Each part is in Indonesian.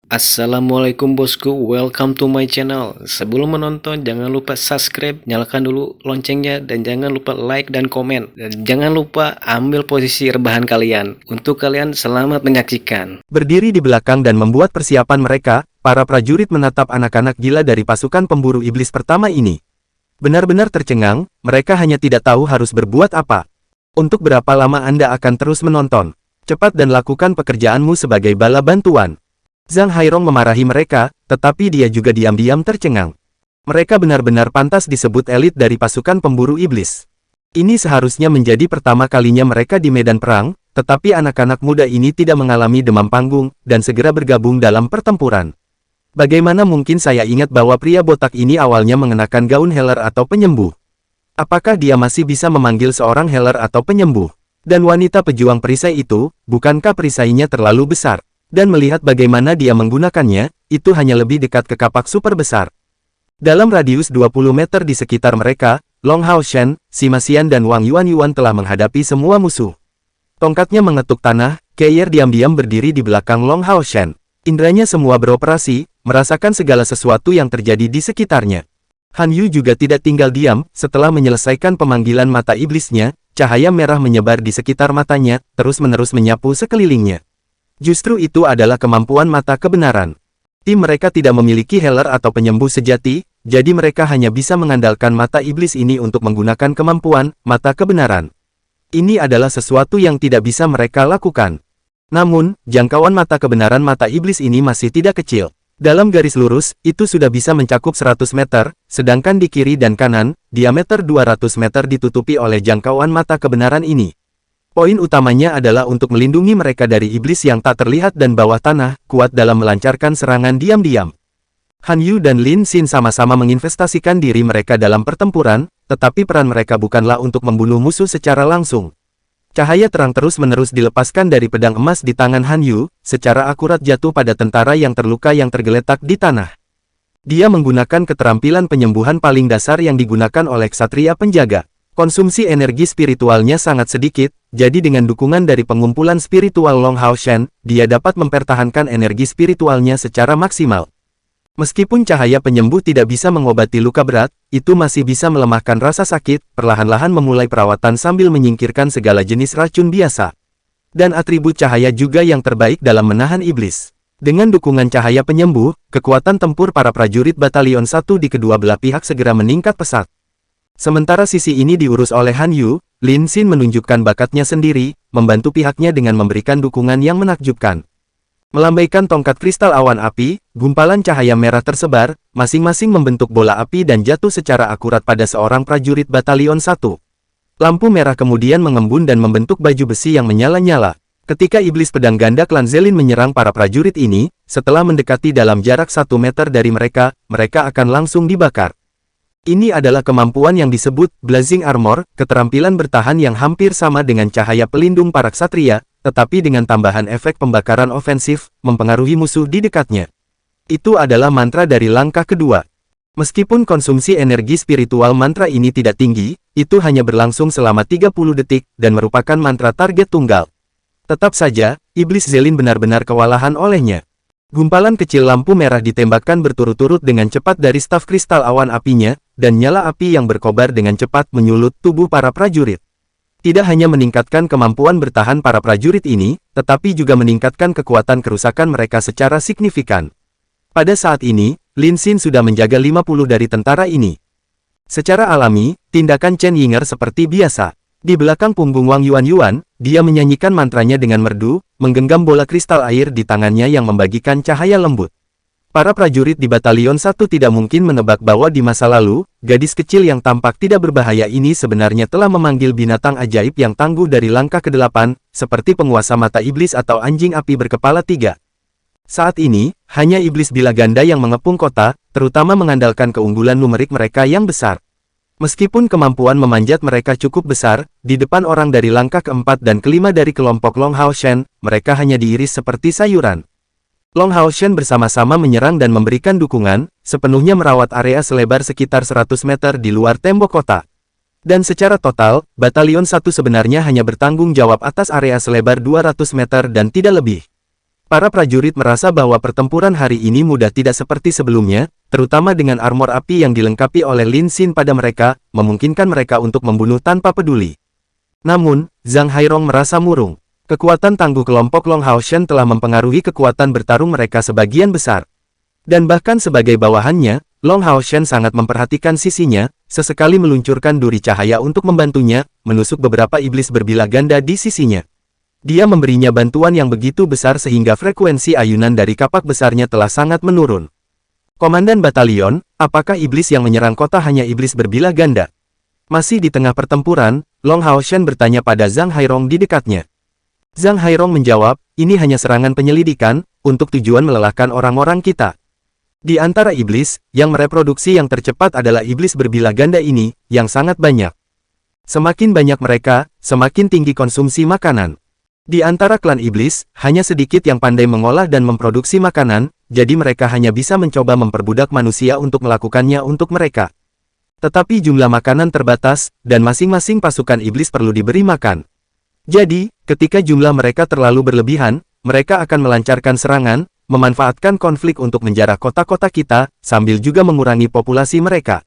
Assalamualaikum bosku, welcome to my channel. Sebelum menonton, jangan lupa subscribe, nyalakan dulu loncengnya, dan jangan lupa like dan komen. Dan jangan lupa ambil posisi rebahan kalian. Untuk kalian, selamat menyaksikan. Berdiri di belakang dan membuat persiapan mereka, para prajurit menatap anak-anak gila dari pasukan pemburu iblis pertama ini. Benar-benar tercengang, mereka hanya tidak tahu harus berbuat apa. Untuk berapa lama Anda akan terus menonton? Cepat dan lakukan pekerjaanmu sebagai bala bantuan. Zhang Hairong memarahi mereka, tetapi dia juga diam-diam tercengang. Mereka benar-benar pantas disebut elit dari pasukan pemburu iblis. Ini seharusnya menjadi pertama kalinya mereka di medan perang, tetapi anak-anak muda ini tidak mengalami demam panggung, dan segera bergabung dalam pertempuran. Bagaimana mungkin saya ingat bahwa pria botak ini awalnya mengenakan gaun healer atau penyembuh? Apakah dia masih bisa memanggil seorang healer atau penyembuh? Dan wanita pejuang perisai itu, bukankah perisainya terlalu besar? Dan melihat bagaimana dia menggunakannya, itu hanya lebih dekat ke kapak super besar. Dalam radius 20 meter di sekitar mereka, Long Hao Shen, Sima Xian dan Wang Yuan telah menghadapi semua musuh. Tongkatnya mengetuk tanah, Keier diam-diam berdiri di belakang Long Hao Shen. Indranya semua beroperasi, merasakan segala sesuatu yang terjadi di sekitarnya. Han Yu juga tidak tinggal diam, setelah menyelesaikan pemanggilan mata iblisnya, cahaya merah menyebar di sekitar matanya, terus-menerus menyapu sekelilingnya. Justru itu adalah kemampuan mata kebenaran. Tim mereka tidak memiliki healer atau penyembuh sejati, jadi mereka hanya bisa mengandalkan mata iblis ini untuk menggunakan kemampuan mata kebenaran. Ini adalah sesuatu yang tidak bisa mereka lakukan. Namun, jangkauan mata kebenaran mata iblis ini masih tidak kecil. Dalam garis lurus, itu sudah bisa mencakup 100 meter, sedangkan di kiri dan kanan, diameter 200 meter ditutupi oleh jangkauan mata kebenaran ini. Poin utamanya adalah untuk melindungi mereka dari iblis yang tak terlihat dan bawah tanah, kuat dalam melancarkan serangan diam-diam. Han Yu dan Lin Xin sama-sama menginvestasikan diri mereka dalam pertempuran, tetapi peran mereka bukanlah untuk membunuh musuh secara langsung. Cahaya terang terus-menerus dilepaskan dari pedang emas di tangan Han Yu, secara akurat jatuh pada tentara yang terluka yang tergeletak di tanah. Dia menggunakan keterampilan penyembuhan paling dasar yang digunakan oleh ksatria penjaga. Konsumsi energi spiritualnya sangat sedikit, jadi dengan dukungan dari pengumpulan spiritual Long Hao Shen, dia dapat mempertahankan energi spiritualnya secara maksimal. Meskipun cahaya penyembuh tidak bisa mengobati luka berat, itu masih bisa melemahkan rasa sakit, perlahan-lahan memulai perawatan sambil menyingkirkan segala jenis racun biasa. Dan atribut cahaya juga yang terbaik dalam menahan iblis. Dengan dukungan cahaya penyembuh, kekuatan tempur para prajurit Batalion 1 di kedua belah pihak segera meningkat pesat. Sementara sisi ini diurus oleh Han Yu, Lin Xin menunjukkan bakatnya sendiri, membantu pihaknya dengan memberikan dukungan yang menakjubkan. Melambaikan tongkat kristal awan api, gumpalan cahaya merah tersebar, masing-masing membentuk bola api dan jatuh secara akurat pada seorang prajurit Batalion 1. Lampu merah kemudian mengembun dan membentuk baju besi yang menyala-nyala. Ketika iblis pedang ganda klan Zelin menyerang para prajurit ini, setelah mendekati dalam jarak 1 meter dari mereka, mereka akan langsung dibakar. Ini adalah kemampuan yang disebut Blazing Armor, keterampilan bertahan yang hampir sama dengan cahaya pelindung para ksatria, tetapi dengan tambahan efek pembakaran ofensif, mempengaruhi musuh di dekatnya. Itu adalah mantra dari langkah kedua. Meskipun konsumsi energi spiritual mantra ini tidak tinggi, itu hanya berlangsung selama 30 detik, dan merupakan mantra target tunggal. Tetap saja, iblis Zelin benar-benar kewalahan olehnya. Gumpalan kecil lampu merah ditembakkan berturut-turut dengan cepat dari staf kristal awan apinya, dan nyala api yang berkobar dengan cepat menyulut tubuh para prajurit. Tidak hanya meningkatkan kemampuan bertahan para prajurit ini, tetapi juga meningkatkan kekuatan kerusakan mereka secara signifikan. Pada saat ini, Lin Xin sudah menjaga 50 dari tentara ini. Secara alami, tindakan Chen Yinger seperti biasa. Di belakang punggung Wang Yuan, dia menyanyikan mantranya dengan merdu, menggenggam bola kristal air di tangannya yang membagikan cahaya lembut. Para prajurit di Batalion 1 tidak mungkin menebak bahwa di masa lalu, gadis kecil yang tampak tidak berbahaya ini sebenarnya telah memanggil binatang ajaib yang tangguh dari langkah ke-8, seperti penguasa mata iblis atau anjing api berkepala 3. Saat ini, hanya iblis bila ganda yang mengepung kota, terutama mengandalkan keunggulan numerik mereka yang besar. Meskipun kemampuan memanjat mereka cukup besar, di depan orang dari langkah keempat dan kelima dari kelompok Long Hao Shen, mereka hanya diiris seperti sayuran. Long Hao Shen bersama-sama menyerang dan memberikan dukungan, sepenuhnya merawat area selebar sekitar 100 meter di luar tembok kota. Dan secara total, Batalion 1 sebenarnya hanya bertanggung jawab atas area selebar 200 meter dan tidak lebih. Para prajurit merasa bahwa pertempuran hari ini mudah tidak seperti sebelumnya, terutama dengan armor api yang dilengkapi oleh Lin Xin pada mereka, memungkinkan mereka untuk membunuh tanpa peduli. Namun, Zhang Hairong merasa murung. Kekuatan tangguh kelompok Long Haoshan telah mempengaruhi kekuatan bertarung mereka sebagian besar. Dan bahkan sebagai bawahannya, Long Haoshan sangat memperhatikan sisinya, sesekali meluncurkan duri cahaya untuk membantunya, menusuk beberapa iblis berbilah ganda di sisinya. Dia memberinya bantuan yang begitu besar sehingga frekuensi ayunan dari kapak besarnya telah sangat menurun. Komandan batalion, apakah iblis yang menyerang kota hanya iblis berbilah ganda? Masih di tengah pertempuran, Long Haoshan bertanya pada Zhang Hairong di dekatnya. Zhang Hairong menjawab, ini hanya serangan penyelidikan, untuk tujuan melelahkan orang-orang kita. Di antara iblis, yang mereproduksi yang tercepat adalah iblis berbilah ganda ini, yang sangat banyak. Semakin banyak mereka, semakin tinggi konsumsi makanan. Di antara klan iblis, hanya sedikit yang pandai mengolah dan memproduksi makanan, jadi mereka hanya bisa mencoba memperbudak manusia untuk melakukannya untuk mereka. Tetapi jumlah makanan terbatas, dan masing-masing pasukan iblis perlu diberi makan. Jadi, ketika jumlah mereka terlalu berlebihan, mereka akan melancarkan serangan, memanfaatkan konflik untuk menjarah kota-kota kita, sambil juga mengurangi populasi mereka.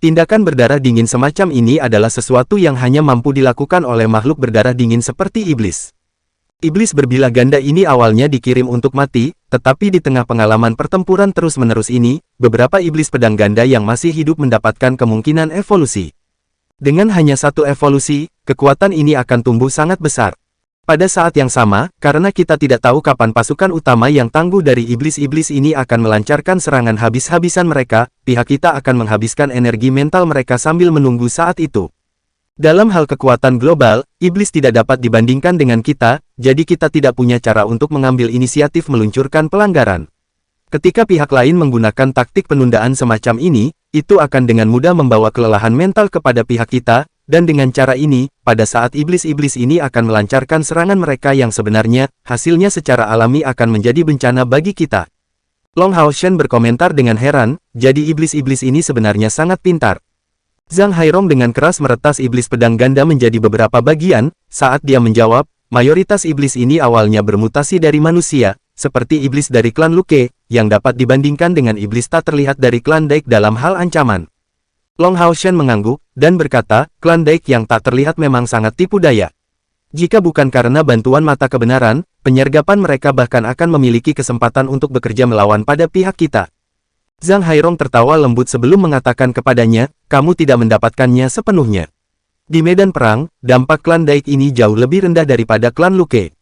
Tindakan berdarah dingin semacam ini adalah sesuatu yang hanya mampu dilakukan oleh makhluk berdarah dingin seperti iblis. Iblis berbilah ganda ini awalnya dikirim untuk mati, tetapi di tengah pengalaman pertempuran terus-menerus ini, beberapa iblis pedang ganda yang masih hidup mendapatkan kemungkinan evolusi. Dengan hanya satu evolusi, kekuatan ini akan tumbuh sangat besar. Pada saat yang sama, karena kita tidak tahu kapan pasukan utama yang tangguh dari iblis-iblis ini akan melancarkan serangan habis-habisan mereka, pihak kita akan menghabiskan energi mental mereka sambil menunggu saat itu. Dalam hal kekuatan global, iblis tidak dapat dibandingkan dengan kita, jadi kita tidak punya cara untuk mengambil inisiatif meluncurkan pelanggaran. Ketika pihak lain menggunakan taktik penundaan semacam ini, itu akan dengan mudah membawa kelelahan mental kepada pihak kita, dan dengan cara ini, pada saat iblis-iblis ini akan melancarkan serangan mereka yang sebenarnya, hasilnya secara alami akan menjadi bencana bagi kita. Long Haoshan berkomentar dengan heran, jadi iblis-iblis ini sebenarnya sangat pintar. Zhang Hairong dengan keras meretas iblis pedang ganda menjadi beberapa bagian, saat dia menjawab, mayoritas iblis ini awalnya bermutasi dari manusia, seperti iblis dari klan Luke, yang dapat dibandingkan dengan iblis tak terlihat dari klan Daik dalam hal ancaman. Long Haoshan mengangguk, dan berkata, klan Daik yang tak terlihat memang sangat tipu daya. Jika bukan karena bantuan mata kebenaran, penyergapan mereka bahkan akan memiliki kesempatan untuk bekerja melawan pada pihak kita. Zhang Hairong tertawa lembut sebelum mengatakan kepadanya, kamu tidak mendapatkannya sepenuhnya. Di medan perang, dampak klan Daik ini jauh lebih rendah daripada klan Luke.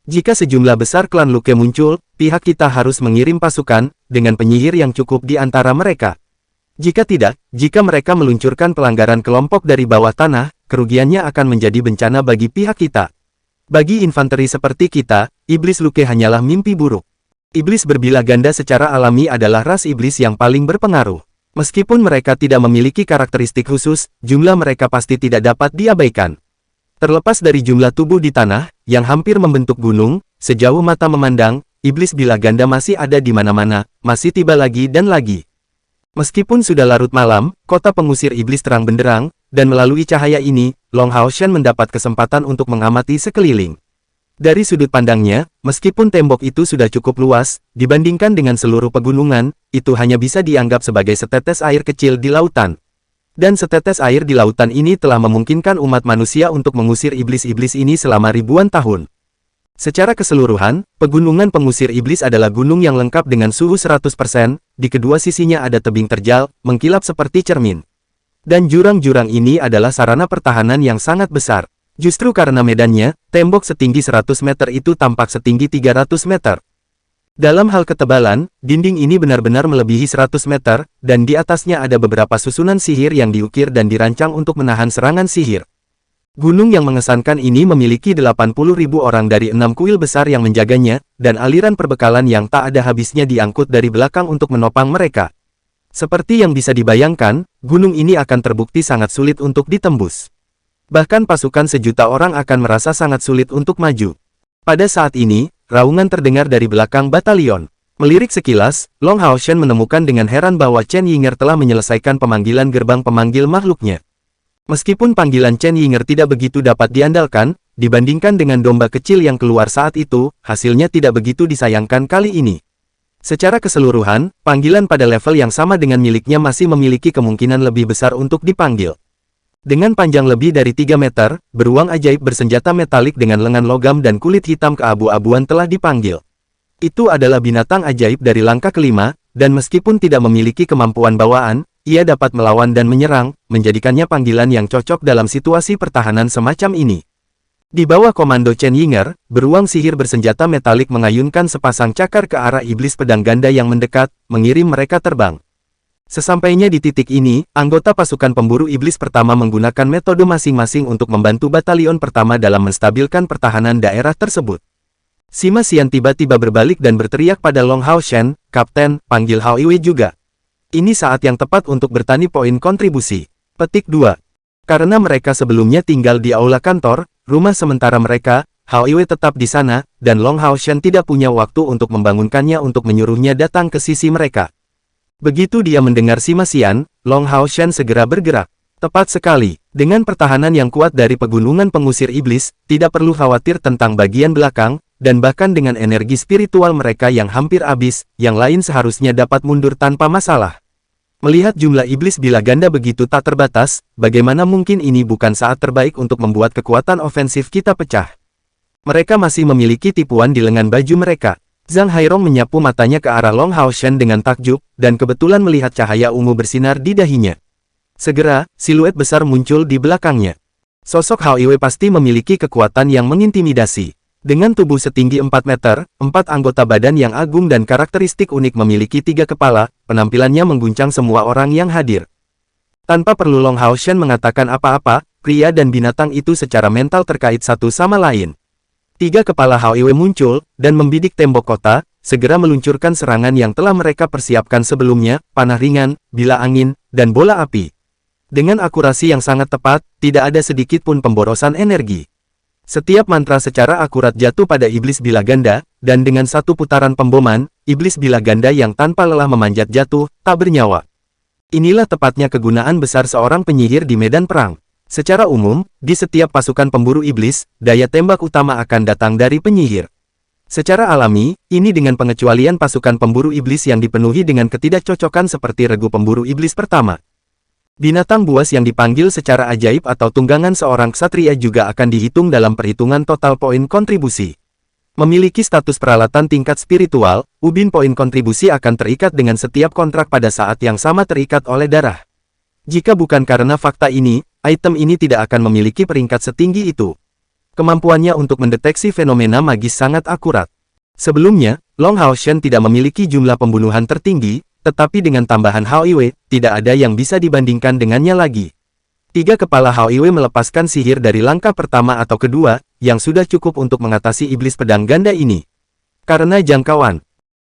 Jika sejumlah besar klan Luke muncul, pihak kita harus mengirim pasukan, dengan penyihir yang cukup di antara mereka. Jika tidak, jika mereka meluncurkan pelanggaran kelompok dari bawah tanah, kerugiannya akan menjadi bencana bagi pihak kita. Bagi infanteri seperti kita, iblis Luke hanyalah mimpi buruk. Iblis berbilah ganda secara alami adalah ras iblis yang paling berpengaruh. Meskipun mereka tidak memiliki karakteristik khusus, jumlah mereka pasti tidak dapat diabaikan. Terlepas dari jumlah tubuh di tanah, yang hampir membentuk gunung, sejauh mata memandang, iblis bilah ganda masih ada di mana-mana, masih tiba lagi dan lagi. Meskipun sudah larut malam, kota pengusir iblis terang benderang, dan melalui cahaya ini, Long Haoshan mendapat kesempatan untuk mengamati sekeliling. Dari sudut pandangnya, meskipun tembok itu sudah cukup luas, dibandingkan dengan seluruh pegunungan, itu hanya bisa dianggap sebagai setetes air kecil di lautan. Dan setetes air di lautan ini telah memungkinkan umat manusia untuk mengusir iblis-iblis ini selama ribuan tahun. Secara keseluruhan, pegunungan pengusir iblis adalah gunung yang lengkap dengan suhu 100%, di kedua sisinya ada tebing terjal, mengkilap seperti cermin. Dan jurang-jurang ini adalah sarana pertahanan yang sangat besar. Justru karena medannya, tembok setinggi 100 meter itu tampak setinggi 300 meter. Dalam hal ketebalan, dinding ini benar-benar melebihi 100 meter, dan di atasnya ada beberapa susunan sihir yang diukir dan dirancang untuk menahan serangan sihir. Gunung yang mengesankan ini memiliki 80.000 orang dari 6 kuil besar yang menjaganya, dan aliran perbekalan yang tak ada habisnya diangkut dari belakang untuk menopang mereka. Seperti yang bisa dibayangkan, gunung ini akan terbukti sangat sulit untuk ditembus. Bahkan pasukan sejuta orang akan merasa sangat sulit untuk maju. Pada saat ini, raungan terdengar dari belakang batalion. Melirik sekilas, Long Haoshan menemukan dengan heran bahwa Chen Yinger telah menyelesaikan pemanggilan gerbang pemanggil makhluknya. Meskipun panggilan Chen Yinger tidak begitu dapat diandalkan, dibandingkan dengan domba kecil yang keluar saat itu, hasilnya tidak begitu disayangkan kali ini. Secara keseluruhan, panggilan pada level yang sama dengan miliknya masih memiliki kemungkinan lebih besar untuk dipanggil. Dengan panjang lebih dari 3 meter, beruang ajaib bersenjata metalik dengan lengan logam dan kulit hitam keabu-abuan telah dipanggil. Itu adalah binatang ajaib dari langkah kelima, dan meskipun tidak memiliki kemampuan bawaan, ia dapat melawan dan menyerang, menjadikannya panggilan yang cocok dalam situasi pertahanan semacam ini. Di bawah komando Chen Yinger, beruang sihir bersenjata metalik mengayunkan sepasang cakar ke arah iblis pedang ganda yang mendekat, mengirim mereka terbang. Sesampainya di titik ini, anggota pasukan pemburu iblis pertama menggunakan metode masing-masing untuk membantu batalion pertama dalam menstabilkan pertahanan daerah tersebut. Sima Xian tiba-tiba berbalik dan berteriak pada Long Hao Shen, "Kapten, panggil Hao Iwei juga." Ini saat yang tepat untuk bertani poin kontribusi. Petik 2. Karena mereka sebelumnya tinggal di aula kantor, rumah sementara mereka, Hao Iwei tetap di sana, dan Long Hao Shen tidak punya waktu untuk membangunkannya untuk menyuruhnya datang ke sisi mereka. Begitu dia mendengar Sima Xian, Long Hao Shen segera bergerak. Tepat sekali, dengan pertahanan yang kuat dari pegunungan pengusir iblis, tidak perlu khawatir tentang bagian belakang, dan bahkan dengan energi spiritual mereka yang hampir habis, yang lain seharusnya dapat mundur tanpa masalah. Melihat jumlah iblis bila ganda begitu tak terbatas, bagaimana mungkin ini bukan saat terbaik untuk membuat kekuatan ofensif kita pecah? Mereka masih memiliki tipuan di lengan baju mereka. Zhang Hairong menyapu matanya ke arah Long Hao Shen dengan takjub, dan kebetulan melihat cahaya ungu bersinar di dahinya. Segera, siluet besar muncul di belakangnya. Sosok Hao Iwei pasti memiliki kekuatan yang mengintimidasi. Dengan tubuh setinggi 4 meter, 4 anggota badan yang agung dan karakteristik unik memiliki 3 kepala, penampilannya mengguncang semua orang yang hadir. Tanpa perlu Long Hao Shen mengatakan apa-apa, pria dan binatang itu secara mental terkait satu sama lain. 3 kepala Hao Iwei muncul, dan membidik tembok kota, segera meluncurkan serangan yang telah mereka persiapkan sebelumnya, panah ringan, bila angin, dan bola api. Dengan akurasi yang sangat tepat, tidak ada sedikit pun pemborosan energi. Setiap mantra secara akurat jatuh pada iblis bila ganda, dan dengan satu putaran pemboman, iblis bila ganda yang tanpa lelah memanjat jatuh, tak bernyawa. Inilah tepatnya kegunaan besar seorang penyihir di medan perang. Secara umum, di setiap pasukan pemburu iblis, daya tembak utama akan datang dari penyihir. Secara alami, ini dengan pengecualian pasukan pemburu iblis yang dipenuhi dengan ketidakcocokan seperti regu pemburu iblis pertama. Binatang buas yang dipanggil secara ajaib atau tunggangan seorang ksatria juga akan dihitung dalam perhitungan total poin kontribusi. Memiliki status peralatan tingkat spiritual, ubin poin kontribusi akan terikat dengan setiap kontrak pada saat yang sama terikat oleh darah. Jika bukan karena fakta ini, item ini tidak akan memiliki peringkat setinggi itu. Kemampuannya untuk mendeteksi fenomena magis sangat akurat. Sebelumnya, Long Hao Shen tidak memiliki jumlah pembunuhan tertinggi, tetapi dengan tambahan Hao Iwei, tidak ada yang bisa dibandingkan dengannya lagi. 3 kepala Hao Iwei melepaskan sihir dari langkah pertama atau kedua, yang sudah cukup untuk mengatasi iblis pedang ganda ini. Karena jangkauan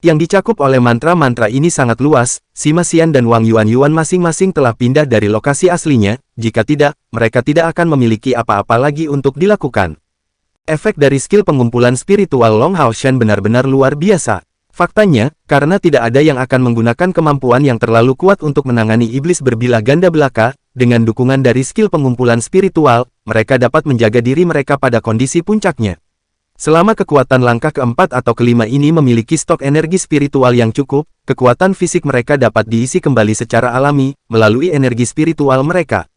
yang dicakup oleh mantra-mantra ini sangat luas, Sima Xian dan Wang Yuan masing-masing telah pindah dari lokasi aslinya, jika tidak, mereka tidak akan memiliki apa-apa lagi untuk dilakukan. Efek dari skill pengumpulan spiritual Long Hao Shen benar-benar luar biasa. Faktanya, karena tidak ada yang akan menggunakan kemampuan yang terlalu kuat untuk menangani iblis berbilah ganda belaka, dengan dukungan dari skill pengumpulan spiritual, mereka dapat menjaga diri mereka pada kondisi puncaknya. Selama kekuatan langkah keempat atau kelima ini memiliki stok energi spiritual yang cukup, kekuatan fisik mereka dapat diisi kembali secara alami, melalui energi spiritual mereka.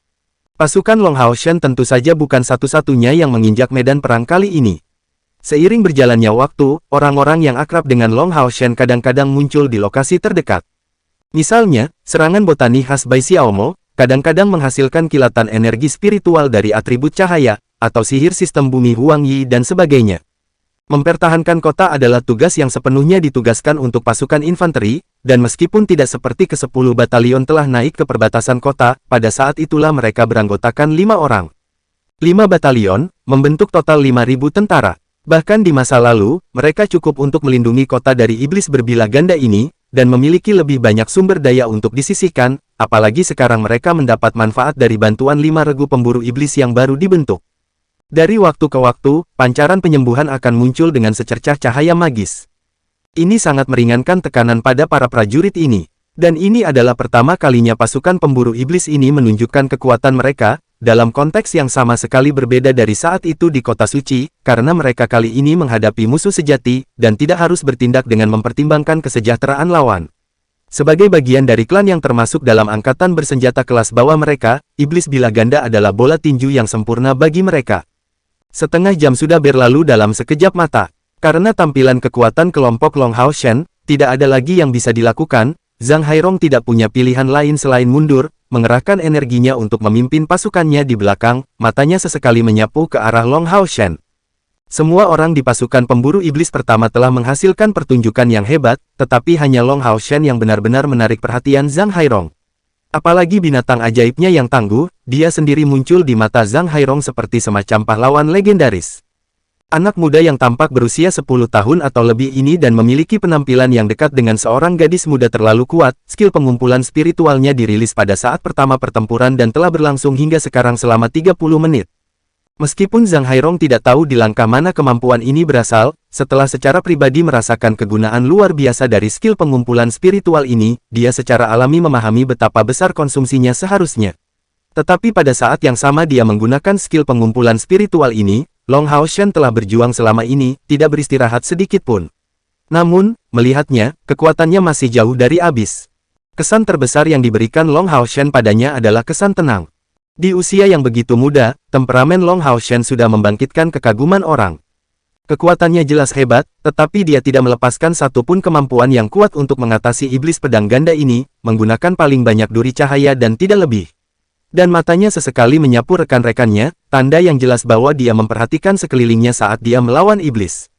Pasukan Long Hao Shen tentu saja bukan satu-satunya yang menginjak medan perang kali ini. Seiring berjalannya waktu, orang-orang yang akrab dengan Long Hao Shen kadang-kadang muncul di lokasi terdekat. Misalnya, serangan botani khas Bai Xiaomo, kadang-kadang menghasilkan kilatan energi spiritual dari atribut cahaya, atau sihir sistem bumi Huang Yi dan sebagainya. Mempertahankan kota adalah tugas yang sepenuhnya ditugaskan untuk pasukan infanteri, dan meskipun tidak seperti ke-10 batalion telah naik ke perbatasan kota, pada saat itulah mereka beranggotakan 5 orang. 5 batalion, membentuk total 5.000 tentara. Bahkan di masa lalu, mereka cukup untuk melindungi kota dari iblis berbilah ganda ini, dan memiliki lebih banyak sumber daya untuk disisihkan, apalagi sekarang mereka mendapat manfaat dari bantuan 5 regu pemburu iblis yang baru dibentuk. Dari waktu ke waktu, pancaran penyembuhan akan muncul dengan secercah cahaya magis. Ini sangat meringankan tekanan pada para prajurit ini. Dan ini adalah pertama kalinya pasukan pemburu iblis ini menunjukkan kekuatan mereka, dalam konteks yang sama sekali berbeda dari saat itu di Kota Suci, karena mereka kali ini menghadapi musuh sejati, dan tidak harus bertindak dengan mempertimbangkan kesejahteraan lawan. Sebagai bagian dari klan yang termasuk dalam angkatan bersenjata kelas bawah mereka, Iblis Bilah Ganda adalah bola tinju yang sempurna bagi mereka. Setengah jam sudah berlalu dalam sekejap mata. Karena tampilan kekuatan kelompok Long Hao Shen, tidak ada lagi yang bisa dilakukan, Zhang Hairong tidak punya pilihan lain selain mundur, mengerahkan energinya untuk memimpin pasukannya di belakang, matanya sesekali menyapu ke arah Long Hao Shen. Semua orang di pasukan pemburu iblis pertama telah menghasilkan pertunjukan yang hebat, tetapi hanya Long Hao Shen yang benar-benar menarik perhatian Zhang Hairong. Apalagi binatang ajaibnya yang tangguh, dia sendiri muncul di mata Zhang Hairong seperti semacam pahlawan legendaris. Anak muda yang tampak berusia 10 tahun atau lebih ini dan memiliki penampilan yang dekat dengan seorang gadis muda terlalu kuat, skill pengumpulan spiritualnya dirilis pada saat pertama pertempuran dan telah berlangsung hingga sekarang selama 30 menit. Meskipun Zhang Hairong tidak tahu di langkah mana kemampuan ini berasal, setelah secara pribadi merasakan kegunaan luar biasa dari skill pengumpulan spiritual ini, dia secara alami memahami betapa besar konsumsinya seharusnya. Tetapi pada saat yang sama dia menggunakan skill pengumpulan spiritual ini, Long Hao Shen telah berjuang selama ini, tidak beristirahat sedikit pun. Namun, melihatnya, kekuatannya masih jauh dari habis. Kesan terbesar yang diberikan Long Hao Shen padanya adalah kesan tenang. Di usia yang begitu muda, temperamen Long Hao Shen sudah membangkitkan kekaguman orang. Kekuatannya jelas hebat, tetapi dia tidak melepaskan satupun kemampuan yang kuat untuk mengatasi iblis pedang ganda ini, menggunakan paling banyak duri cahaya dan tidak lebih. Dan matanya sesekali menyapu rekan-rekannya, tanda yang jelas bahwa dia memperhatikan sekelilingnya saat dia melawan iblis.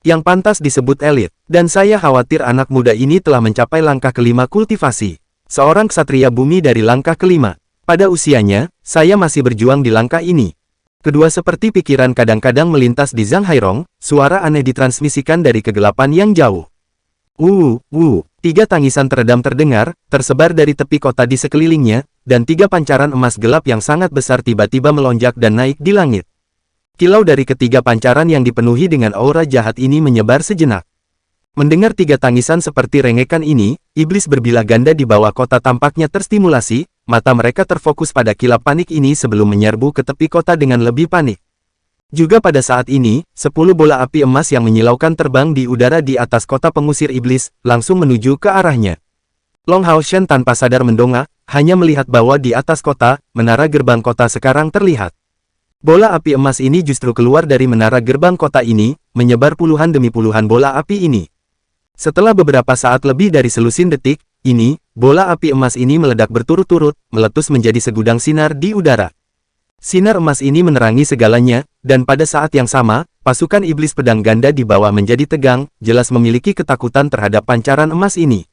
Yang pantas disebut elit, dan saya khawatir anak muda ini telah mencapai langkah kelima kultivasi. Seorang ksatria bumi dari langkah kelima. Pada usianya, saya masih berjuang di langkah ini. Kedua seperti pikiran kadang-kadang melintas di Zhang Hairong, suara aneh ditransmisikan dari kegelapan yang jauh. Tiga tangisan teredam terdengar, tersebar dari tepi kota di sekelilingnya, dan tiga pancaran emas gelap yang sangat besar tiba-tiba melonjak dan naik di langit. Kilau dari ketiga pancaran yang dipenuhi dengan aura jahat ini menyebar sejenak. Mendengar tiga tangisan seperti rengekan ini, iblis berbilah ganda di bawah kota tampaknya terstimulasi, mata mereka terfokus pada kilap panik ini sebelum menyerbu ke tepi kota dengan lebih panik. Juga pada saat ini, 10 bola api emas yang menyilaukan terbang di udara di atas kota pengusir iblis, langsung menuju ke arahnya. Long Hao Shen tanpa sadar mendongak, hanya melihat bahwa di atas kota, menara gerbang kota sekarang terlihat. Bola api emas ini justru keluar dari menara gerbang kota ini, menyebar puluhan demi puluhan bola api ini. Setelah beberapa saat lebih dari selusin detik, bola api emas ini meledak berturut-turut, meletus menjadi segudang sinar di udara. Sinar emas ini menerangi segalanya, dan pada saat yang sama, pasukan iblis pedang ganda di bawah menjadi tegang, jelas memiliki ketakutan terhadap pancaran emas ini.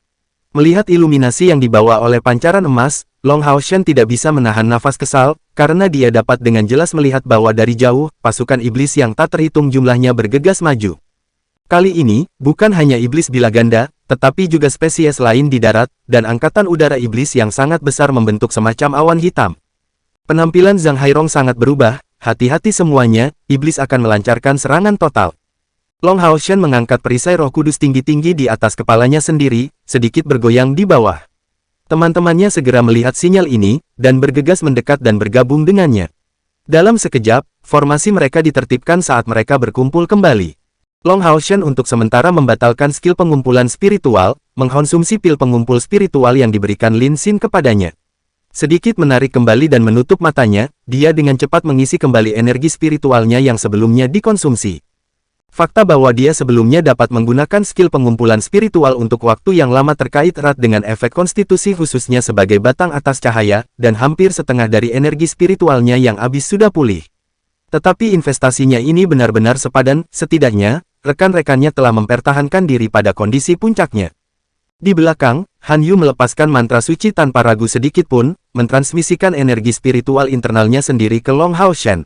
Melihat iluminasi yang dibawa oleh pancaran emas, Long Hao Shen tidak bisa menahan nafas kesal, karena dia dapat dengan jelas melihat bahwa dari jauh, pasukan iblis yang tak terhitung jumlahnya bergegas maju. Kali ini, bukan hanya iblis bilah ganda, tetapi juga spesies lain di darat, dan angkatan udara iblis yang sangat besar membentuk semacam awan hitam. Penampilan Zhang Hairong sangat berubah, hati-hati semuanya, iblis akan melancarkan serangan total. Long Hao Shen mengangkat perisai roh kudus tinggi-tinggi di atas kepalanya sendiri, sedikit bergoyang di bawah. Teman-temannya segera melihat sinyal ini, dan bergegas mendekat dan bergabung dengannya. Dalam sekejap, formasi mereka ditertibkan saat mereka berkumpul kembali. Long Hao Shen untuk sementara membatalkan skill pengumpulan spiritual, mengkonsumsi pil pengumpul spiritual yang diberikan Lin Xin kepadanya. Sedikit menarik kembali dan menutup matanya, dia dengan cepat mengisi kembali energi spiritualnya yang sebelumnya dikonsumsi. Fakta bahwa dia sebelumnya dapat menggunakan skill pengumpulan spiritual untuk waktu yang lama terkait erat dengan efek konstitusi khususnya sebagai batang atas cahaya, dan hampir setengah dari energi spiritualnya yang habis sudah pulih. Tetapi investasinya ini benar-benar sepadan, setidaknya, rekan-rekannya telah mempertahankan diri pada kondisi puncaknya. Di belakang, Han Yu melepaskan mantra suci tanpa ragu sedikit pun, mentransmisikan energi spiritual internalnya sendiri ke Long Hao Shen.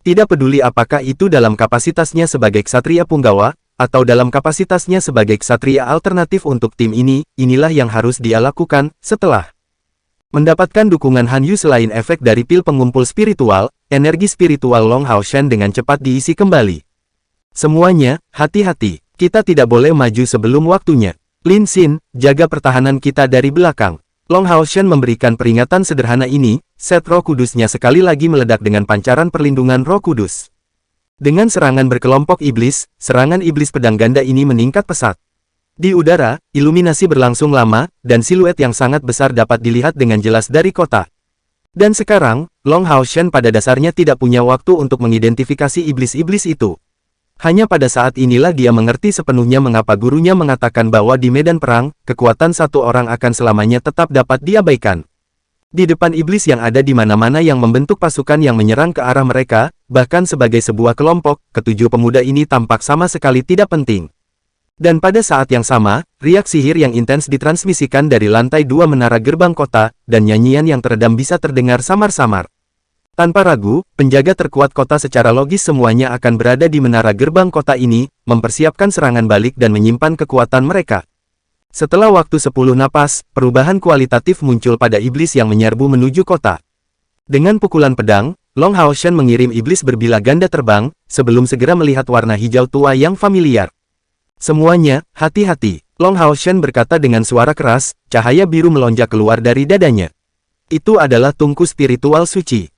Tidak peduli apakah itu dalam kapasitasnya sebagai ksatria punggawa, atau dalam kapasitasnya sebagai ksatria alternatif untuk tim ini, inilah yang harus dia lakukan. Setelah mendapatkan dukungan Han Yu selain efek dari pil pengumpul spiritual, energi spiritual Long Hao Shen dengan cepat diisi kembali. Semuanya, hati-hati, kita tidak boleh maju sebelum waktunya. Lin Xin, jaga pertahanan kita dari belakang. Long Hao Shen memberikan peringatan sederhana ini, set roh kudusnya sekali lagi meledak dengan pancaran perlindungan roh kudus. Dengan serangan berkelompok iblis, serangan iblis pedang ganda ini meningkat pesat. Di udara, iluminasi berlangsung lama, dan siluet yang sangat besar dapat dilihat dengan jelas dari kota. Dan sekarang, Long Hao Shen pada dasarnya tidak punya waktu untuk mengidentifikasi iblis-iblis itu. Hanya pada saat inilah dia mengerti sepenuhnya mengapa gurunya mengatakan bahwa di medan perang, kekuatan satu orang akan selamanya tetap dapat diabaikan. Di depan iblis yang ada di mana-mana yang membentuk pasukan yang menyerang ke arah mereka, bahkan sebagai sebuah kelompok, ketujuh pemuda ini tampak sama sekali tidak penting. Dan pada saat yang sama, riak sihir yang intens ditransmisikan dari lantai 2 menara gerbang kota, dan nyanyian yang teredam bisa terdengar samar-samar. Tanpa ragu, penjaga terkuat kota secara logis semuanya akan berada di menara gerbang kota ini, mempersiapkan serangan balik dan menyimpan kekuatan mereka. Setelah waktu 10 napas, perubahan kualitatif muncul pada iblis yang menyerbu menuju kota. Dengan pukulan pedang, Long Hao Shen mengirim iblis berbilah ganda terbang, sebelum segera melihat warna hijau tua yang familiar. Semuanya, hati-hati, Long Hao Shen berkata dengan suara keras, cahaya biru melonjak keluar dari dadanya. Itu adalah tungku spiritual suci.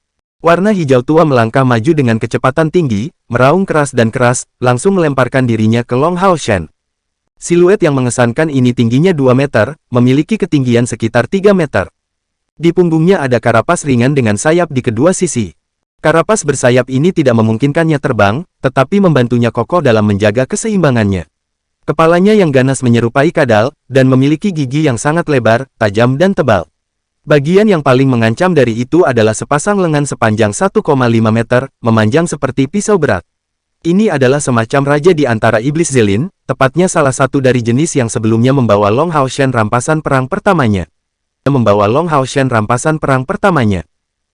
Warna hijau tua melangkah maju dengan kecepatan tinggi, meraung keras dan keras, langsung melemparkan dirinya ke Long Hao Shen. Siluet yang mengesankan ini tingginya 2 meter, memiliki ketinggian sekitar 3 meter. Di punggungnya ada karapas ringan dengan sayap di kedua sisi. Karapas bersayap ini tidak memungkinkannya terbang, tetapi membantunya kokoh dalam menjaga keseimbangannya. Kepalanya yang ganas menyerupai kadal, dan memiliki gigi yang sangat lebar, tajam dan tebal. Bagian yang paling mengancam dari itu adalah sepasang lengan sepanjang 1,5 meter, memanjang seperti pisau berat. Ini adalah semacam raja di antara iblis Zelin, tepatnya salah satu dari jenis yang sebelumnya membawa Long Hao Shen rampasan perang pertamanya.